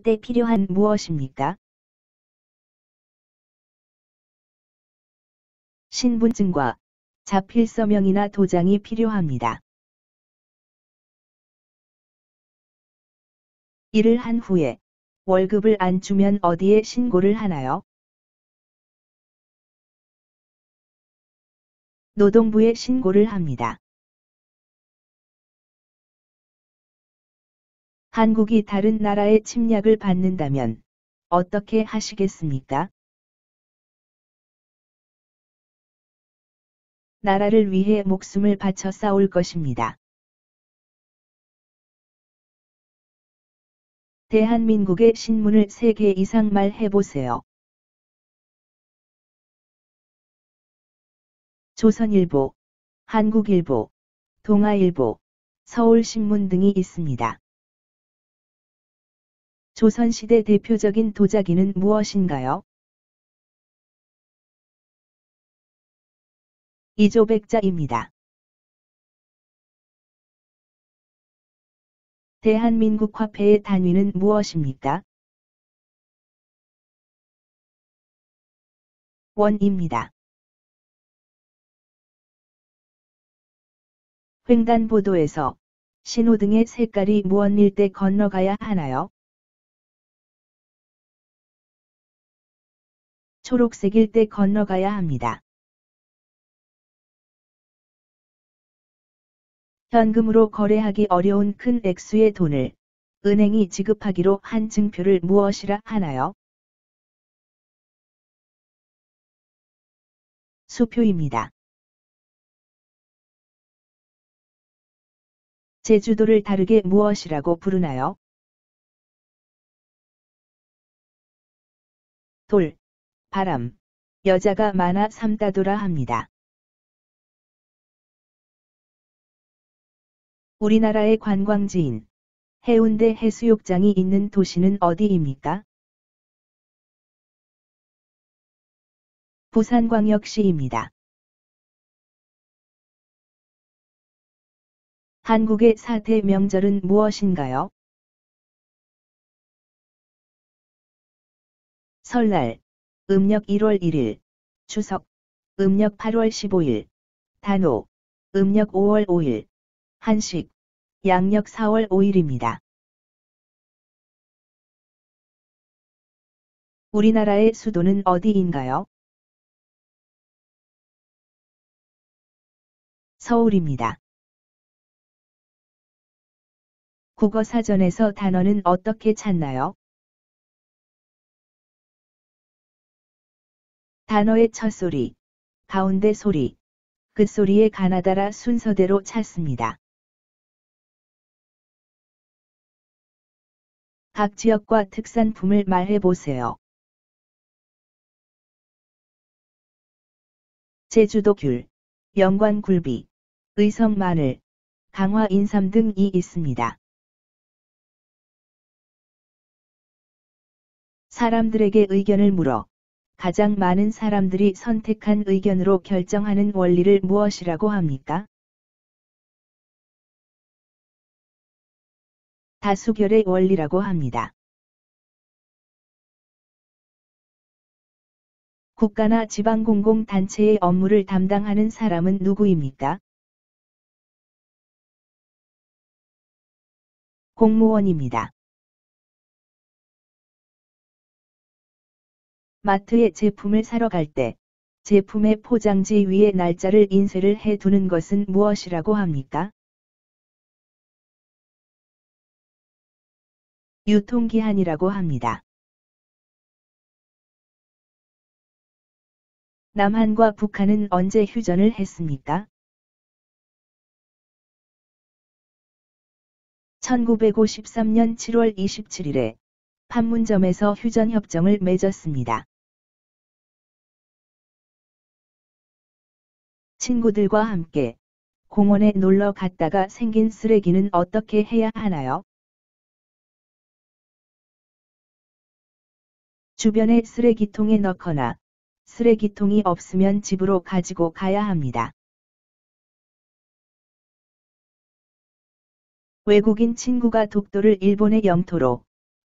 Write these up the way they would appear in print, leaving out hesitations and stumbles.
때 필요한 무엇입니까? 신분증과 자필 서명이나 도장이 필요합니다. 일을 한 후에 월급을 안 주면 어디에 신고를 하나요? 노동부에 신고를 합니다. 한국이 다른 나라의 침략을 받는다면 어떻게 하시겠습니까? 나라를 위해 목숨을 바쳐 싸울 것입니다. 대한민국의 신문을 3개 이상 말해보세요. 조선일보, 한국일보, 동아일보, 서울신문 등이 있습니다. 조선시대 대표적인 도자기는 무엇인가요? 이조백자입니다. 대한민국 화폐의 단위는 무엇입니까? 원입니다. 횡단보도에서 신호등의 색깔이 무언일 때 건너가야 하나요? 초록색일 때 건너가야 합니다. 현금으로 거래하기 어려운 큰 액수의 돈을 은행이 지급하기로 한 증표를 무엇이라 하나요? 수표입니다. 제주도를 다르게 무엇이라고 부르나요? 돌, 바람, 여자가 많아 삼다도라 합니다. 우리나라의 관광지인 해운대 해수욕장이 있는 도시는 어디입니까? 부산광역시입니다. 한국의 4대 명절은 무엇인가요? 설날, 음력 1월 1일, 추석, 음력 8월 15일, 단오, 음력 5월 5일, 한식, 양력 4월 5일입니다. 우리나라의 수도는 어디인가요? 서울입니다. 국어사전에서 단어는 어떻게 찾나요? 단어의 첫 소리, 가운데 소리, 끝소리의 가나다라 순서대로 찾습니다. 각 지역과 특산품을 말해보세요. 제주도 귤, 영광 굴비, 의성 마늘, 강화 인삼 등이 있습니다. 사람들에게 의견을 물어 가장 많은 사람들이 선택한 의견으로 결정하는 원리를 무엇이라고 합니까? 다수결의 원리라고 합니다. 국가나 지방공공단체의 업무를 담당하는 사람은 누구입니까? 공무원입니다. 마트에 제품을 사러 갈 때 제품의 포장지 위에 날짜를 인쇄를 해 두는 것은 무엇이라고 합니까? 유통기한이라고 합니다. 남한과 북한은 언제 휴전을 했습니까? 1953년 7월 27일에 판문점에서 휴전협정을 맺었습니다. 친구들과 함께 공원에 놀러 갔다가 생긴 쓰레기는 어떻게 해야 하나요? 주변의 쓰레기통에 넣거나 쓰레기통이 없으면 집으로 가지고 가야 합니다. 외국인 친구가 독도를 일본의 영토로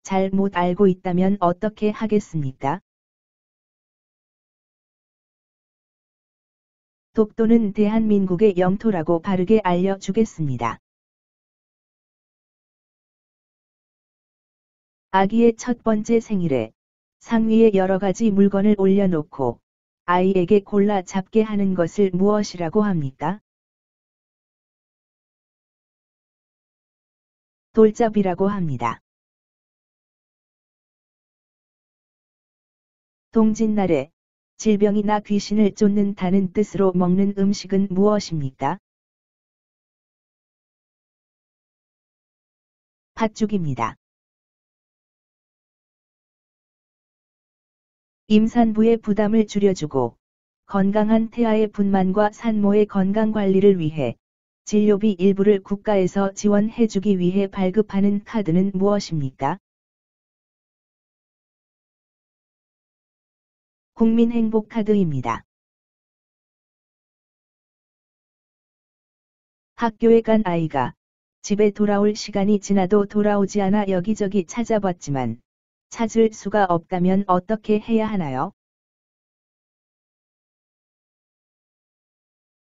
잘못 알고 있다면 어떻게 하겠습니까? 독도는 대한민국의 영토라고 바르게 알려주겠습니다. 아기의 첫 번째 생일에 상위에 여러 가지 물건을 올려놓고 아이에게 골라 잡게 하는 것을 무엇이라고 합니까? 돌잡이라고 합니다. 동짓날에 질병이나 귀신을 쫓는다는 뜻으로 먹는 음식은 무엇입니까? 팥죽입니다. 임산부의 부담을 줄여주고 건강한 태아의 분만과 산모의 건강관리를 위해 진료비 일부를 국가에서 지원해주기 위해 발급하는 카드는 무엇입니까? 국민행복카드입니다. 학교에 간 아이가 집에 돌아올 시간이 지나도 돌아오지 않아 여기저기 찾아봤지만 찾을 수가 없다면 어떻게 해야 하나요?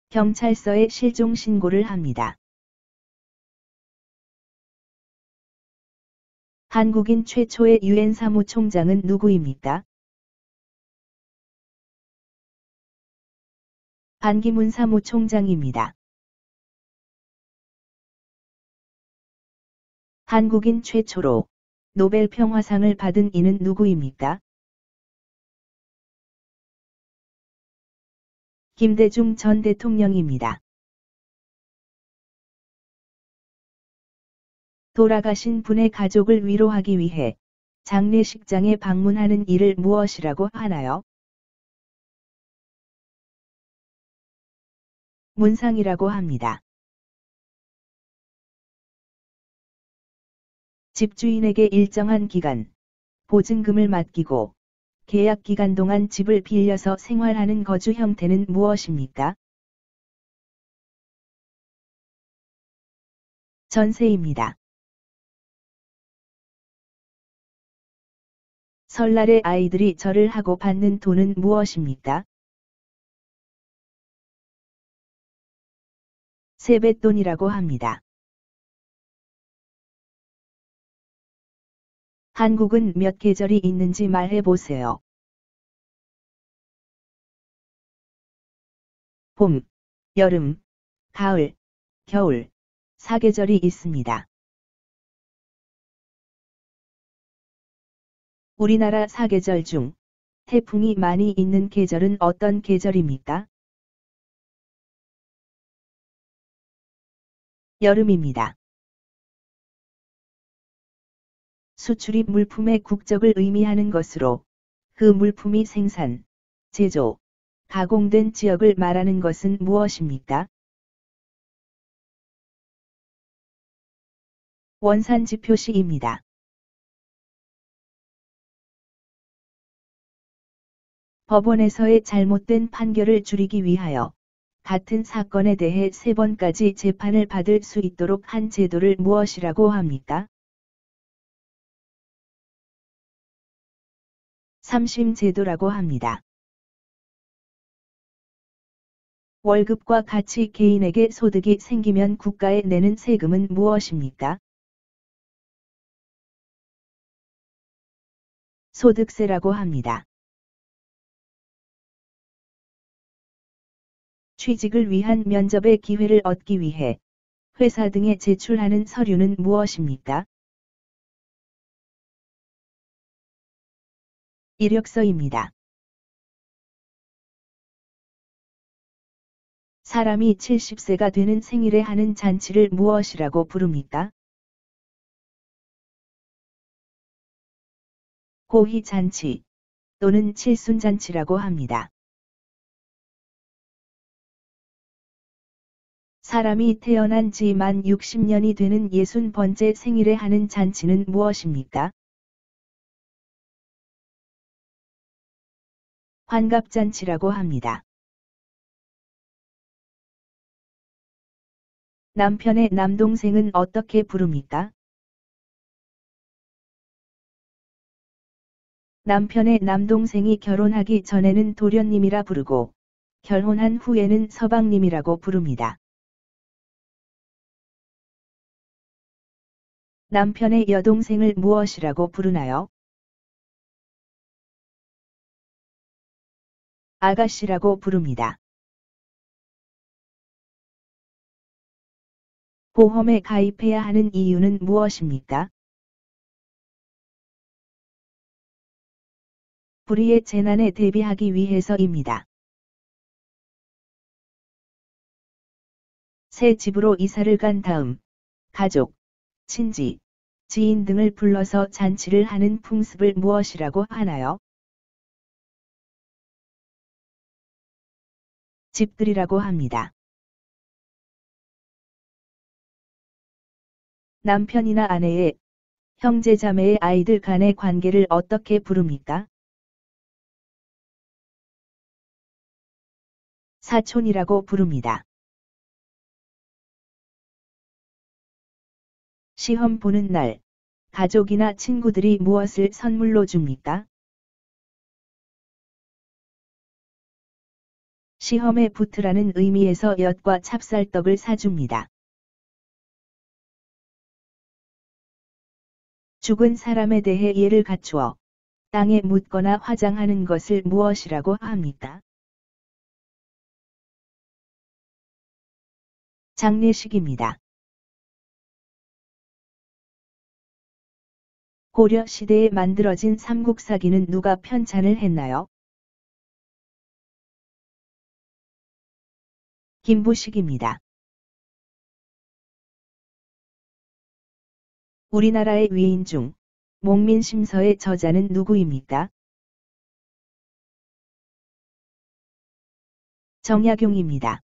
경찰서에 실종 신고를 합니다. 한국인 최초의 유엔 사무총장은 누구입니까? 반기문 사무총장입니다. 한국인 최초로 노벨 평화상을 받은 이는 누구입니까? 김대중 전 대통령입니다. 돌아가신 분의 가족을 위로하기 위해 장례식장에 방문하는 일을 무엇이라고 하나요? 문상이라고 합니다. 집주인에게 일정한 기간 보증금을 맡기고 계약 기간 동안 집을 빌려서 생활하는 거주 형태는 무엇입니까? 전세입니다. 설날에 아이들이 절을 하고 받는 돈은 무엇입니까? 세뱃돈이라고 합니다. 한국은 몇 계절이 있는지 말해보세요. 봄, 여름, 가을, 겨울, 사계절이 있습니다. 우리나라 사계절 중 태풍이 많이 있는 계절은 어떤 계절입니까? 여름입니다. 수출입 물품의 국적을 의미하는 것으로 그 물품이 생산, 제조, 가공된 지역을 말하는 것은 무엇입니까? 원산지 표시입니다. 법원에서의 잘못된 판결을 줄이기 위하여 같은 사건에 대해 3번까지 재판을 받을 수 있도록 한 제도를 무엇이라고 합니까? 삼심 제도라고 합니다. 월급과 같이 개인에게 소득이 생기면 국가에 내는 세금은 무엇입니까? 소득세라고 합니다. 취직을 위한 면접의 기회를 얻기 위해 회사 등에 제출하는 서류는 무엇입니까? 이력서입니다. 사람이 70세가 되는 생일에 하는 잔치를 무엇이라고 부릅니까? 고희잔치 또는 칠순잔치라고 합니다. 사람이 태어난 지 만 60년이 되는 60번째 생일에 하는 잔치는 무엇입니까? 환갑잔치라고 합니다. 남편의 남동생은 어떻게 부릅니까? 남편의 남동생이 결혼하기 전에는 도련님이라 부르고, 결혼한 후에는 서방님이라고 부릅니다. 남편의 여동생을 무엇이라고 부르나요? 아가씨라고 부릅니다. 보험에 가입해야 하는 이유는 무엇입니까? 불의의 재난에 대비하기 위해서입니다. 새 집으로 이사를 간 다음, 가족, 친지, 지인 등을 불러서 잔치를 하는 풍습을 무엇이라고 하나요? 집들이라고 합니다. 남편이나 아내의, 형제자매의 아이들 간의 관계를 어떻게 부릅니까? 사촌이라고 부릅니다. 시험 보는 날, 가족이나 친구들이 무엇을 선물로 줍니까? 시험에 붙으라는 의미에서 엿과 찹쌀떡을 사줍니다. 죽은 사람에 대해 예를 갖추어 땅에 묻거나 화장하는 것을 무엇이라고 합니까? 장례식입니다. 고려 시대에 만들어진 삼국사기는 누가 편찬을 했나요? 김부식입니다. 우리나라의 위인 중 목민심서의 저자는 누구입니까? 정약용입니다.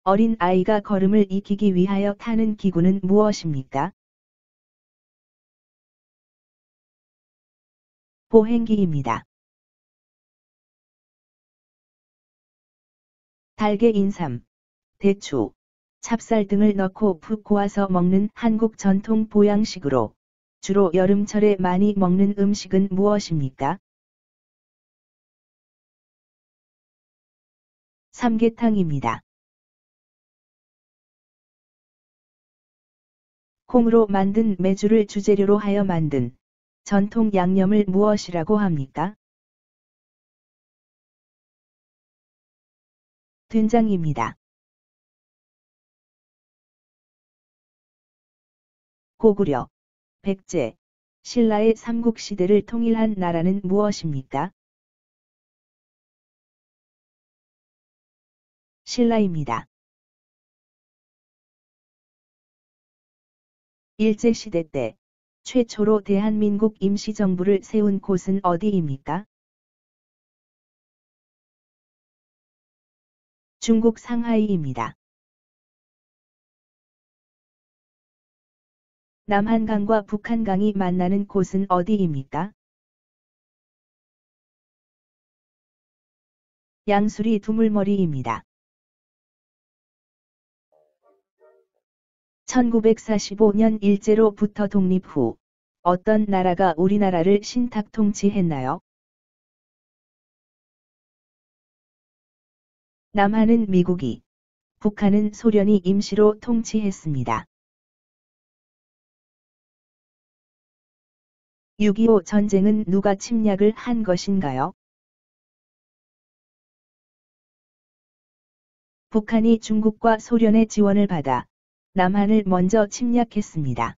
어린 아이가 걸음을 익히기 위하여 타는 기구는 무엇입니까? 보행기입니다. 달걀 인삼, 대추, 찹쌀 등을 넣고 푹 고아서 먹는 한국 전통 보양식으로 주로 여름철에 많이 먹는 음식은 무엇입니까? 삼계탕입니다. 콩으로 만든 메주를 주재료로 하여 만든 전통 양념을 무엇이라고 합니까? 된장입니다. 고구려, 백제, 신라의 삼국시대를 통일한 나라는 무엇입니까? 신라입니다. 일제시대 때 최초로 대한민국 임시정부를 세운 곳은 어디입니까? 중국 상하이입니다. 남한강과 북한강이 만나는 곳은 어디입니까? 양수리 두물머리입니다. 1945년 일제로부터 독립 후 어떤 나라가 우리나라를 신탁 통치했나요? 남한은 미국이, 북한은 소련이 임시로 통치했습니다. 6.25 전쟁은 누가 침략을 한 것인가요? 북한이 중국과 소련의 지원을 받아 남한을 먼저 침략했습니다.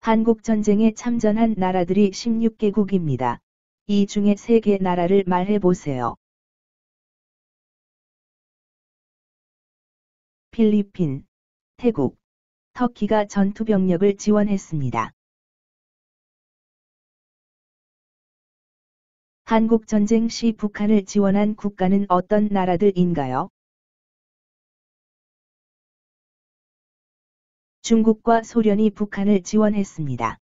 한국전쟁에 참전한 나라들이 16개국입니다. 이 중에 3개 나라를 말해보세요. 필리핀, 태국, 터키가 전투병력을 지원했습니다. 한국전쟁 시 북한을 지원한 국가는 어떤 나라들인가요? 중국과 소련이 북한을 지원했습니다.